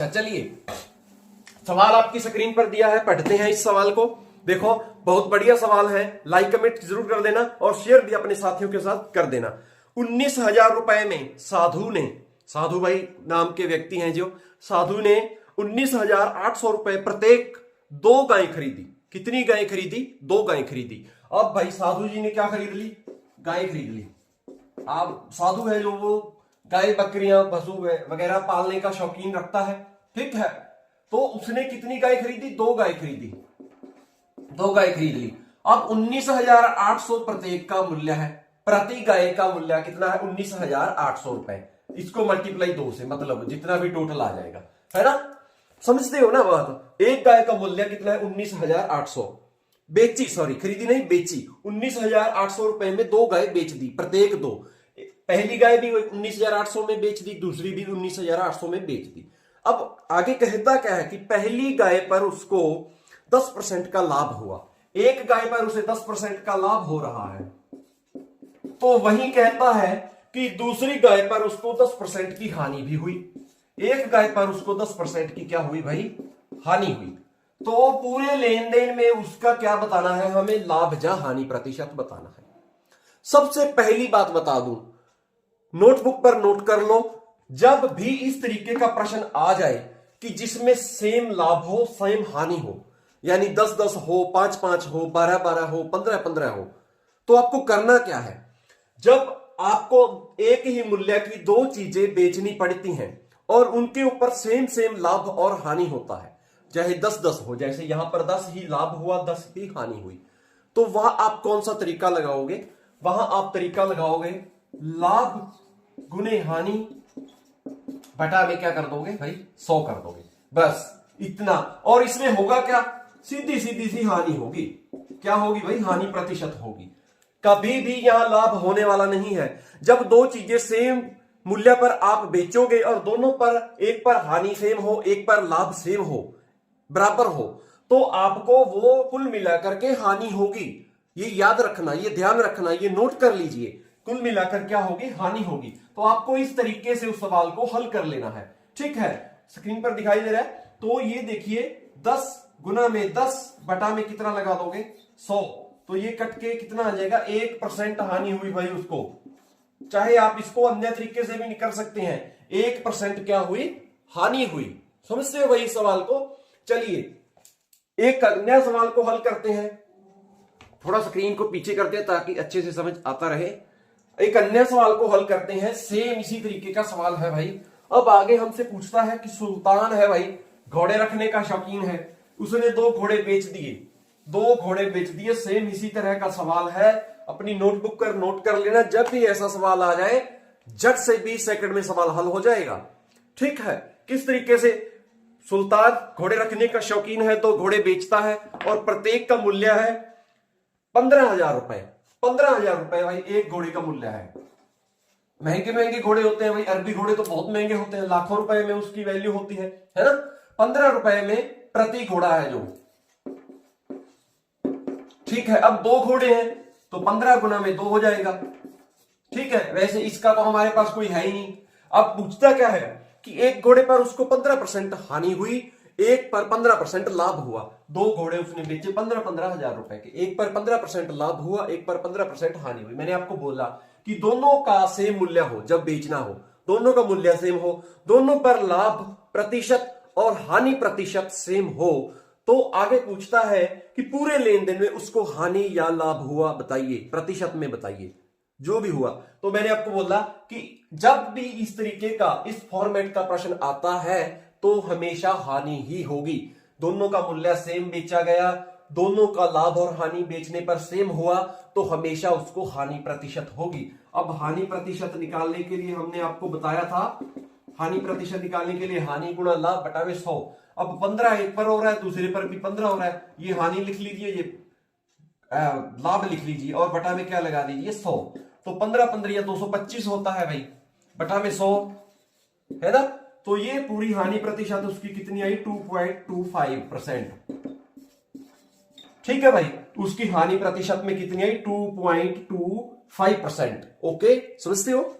चलिए सवाल आपकी स्क्रीन पर दिया है, पढ़ते हैं इस सवाल को। देखो बहुत बढ़िया सवाल है, लाइक कमेंट जरूर कर देना और शेयर भी अपने साथियों के साथ कर देना। 19,000 रुपए में साधु भाई नाम के व्यक्ति हैं जो साधु ने 19,800 रुपए प्रत्येक 2 गाय खरीदी। कितनी गाय खरीदी? 2 गाय खरीदी। अब भाई साधु जी ने क्या खरीद ली? गाय खरीद ली। आप साधु है जो वो गाय बकरियां पशु वगैरह पालने का शौकीन रखता है, ठीक है। तो उसने कितनी गाय खरीदी? 2 गाय खरीदी। 2 गाय खरीद ली। अब 19,800 प्रत्येक का मूल्य है, प्रति गाय का मूल्य कितना है? 19,800 रुपए। इसको मल्टीप्लाई 2 से, मतलब जितना भी टोटल आ जाएगा, है ना। समझते हो ना बात? एक गाय का मूल्य कितना है? 19,800। बेची, सॉरी खरीदी नहीं, बेची। 19,800 रुपए में 2 गाय बेच दी, प्रत्येक 2। पहली गाय भी 19,800 में बेच दी, दूसरी भी 19,800 में बेच दी। अब आगे कहता क्या है कि पहली गाय पर उसको 10% का लाभ हुआ। एक गाय पर उसे 10% का लाभ हो रहा है, तो वही कहता है कि दूसरी गाय पर उसको 10% की हानि भी हुई। एक गाय पर उसको 10% की क्या हुई भाई? हानि हुई। तो पूरे लेन देन में उसका क्या बताना है हमें? लाभ या हानि प्रतिशत बताना है। सबसे पहली बात बता दूं, नोटबुक पर नोट कर लो, जब भी इस तरीके का प्रश्न आ जाए कि जिसमें सेम लाभ हो सेम हानि हो, यानी 10-10 हो, 5-5 हो, 12-12 हो, 15-15 हो, तो आपको करना क्या है? जब आपको एक ही मूल्य की 2 चीजें बेचनी पड़ती हैं और उनके ऊपर सेम लाभ और हानि होता है, चाहे 10-10 हो, जैसे यहां पर 10 ही लाभ हुआ, 10 ही हानि हुई, तो वहां आप कौन सा तरीका लगाओगे? वहां आप तरीका लगाओगे लाभ गुने हानि बटा में क्या कर दोगे भाई? 100 कर दोगे, बस इतना। और इसमें होगा क्या? सीधी सी हानि होगी। क्या होगी भाई? हानि प्रतिशत होगी। कभी भी यहां लाभ होने वाला नहीं है। जब 2 चीजें सेम मूल्य पर आप बेचोगे और दोनों पर, एक पर हानि सेम हो, एक पर लाभ सेम हो, बराबर हो, तो आपको वो कुल मिलाकर के हानि होगी। ये याद रखना, ये ध्यान रखना, ये नोट कर लीजिए। कुल मिलाकर क्या होगी? हानि होगी। तो आपको इस तरीके से उस सवाल को हल कर लेना है, ठीक है। स्क्रीन पर दिखाई दे रहा है, तो ये देखिए 10 गुना में 10 बटा में कितना लगा दोगे? 100। तो ये कट के कितना आ जाएगा? 1% हानि हुई भाई उसको। चाहे आप इसको अन्य तरीके से भी कर सकते हैं, 1% क्या हुई? हानि हुई। समझते हो भाई इस सवाल को? चलिए एक अन्य सवाल को हल करते हैं। थोड़ा स्क्रीन को पीछे करते हैं ताकि अच्छे से समझ आता रहे। एक अन्य सवाल को हल करते हैं, सेम इसी तरीके का सवाल है भाई। अब आगे हमसे पूछता है कि सुल्तान है भाई, घोड़े रखने का शौकीन है, उसने 2 घोड़े बेच दिए। 2 घोड़े बेच दिए, सेम इसी तरह का सवाल है। अपनी नोटबुक पर नोट कर लेना, जब भी ऐसा सवाल आ जाए झट से 20 सेकंड में सवाल हल हो जाएगा, ठीक है। किस तरीके से? सुल्तान घोड़े रखने का शौकीन है, 2 घोड़े बेचता है और प्रत्येक का मूल्य है 15,000 रुपए। 15,000 रुपए भाई एक घोड़े का मूल्य है। महंगे घोड़े होते हैं भाई, अरबी घोड़े तो बहुत महंगे होते हैं, लाखों रुपए में उसकी वैल्यू होती है ना। 15 रुपए में प्रति घोड़ा है जो, ठीक है। अब 2 घोड़े हैं तो 15 गुना में 2 हो जाएगा, ठीक है। वैसे इसका तो हमारे पास कोई है ही नहीं। अब पूछता क्या है कि एक घोड़े पर उसको 15% हानि हुई, एक पर 15% लाभ हुआ। 2 घोड़े उसने बेचे 15,000 रुपए के, एक पर 15% लाभ हुआ, एक पर 15% हानि हुई। मैंने आपको बोला कि दोनों का सेम मूल्य हो, जब बेचना हो दोनों का मूल्य सेम हो, दोनों पर लाभ प्रतिशत और हानि प्रतिशत सेम हो, तो आगे पूछता है कि पूरे लेन देन में उसको हानि या लाभ हुआ बताइए, प्रतिशत में बताइए, जो भी हुआ। तो मैंने आपको बोला कि जब भी इस तरीके का, इस फॉर्मेट का प्रश्न आता है तो हमेशा हानि ही होगी। दोनों का मूल्य सेम बेचा गया, दोनों का लाभ और हानि बेचने पर सेम हुआ, तो हमेशा उसको हानि प्रतिशत होगी। अब हानि प्रतिशत निकालने के लिए हमने आपको बताया था, हानि प्रतिशत निकालने के लिए हानि गुणा लाभ बटा में 100। अब 15 एक पर हो रहा है, दूसरे पर भी 15 हो रहा है, ये हानि लिख लीजिए, ये लाभ लिख लीजिए और बटा में क्या लगा दीजिए? 100। तो 15-15 या 225 होता है भाई, बटा में 100, है ना। तो ये पूरी हानि प्रतिशत उसकी कितनी आई? 2.25%, ठीक है भाई। उसकी हानि प्रतिशत में कितनी आई? 2.25%। ओके, समझते हो?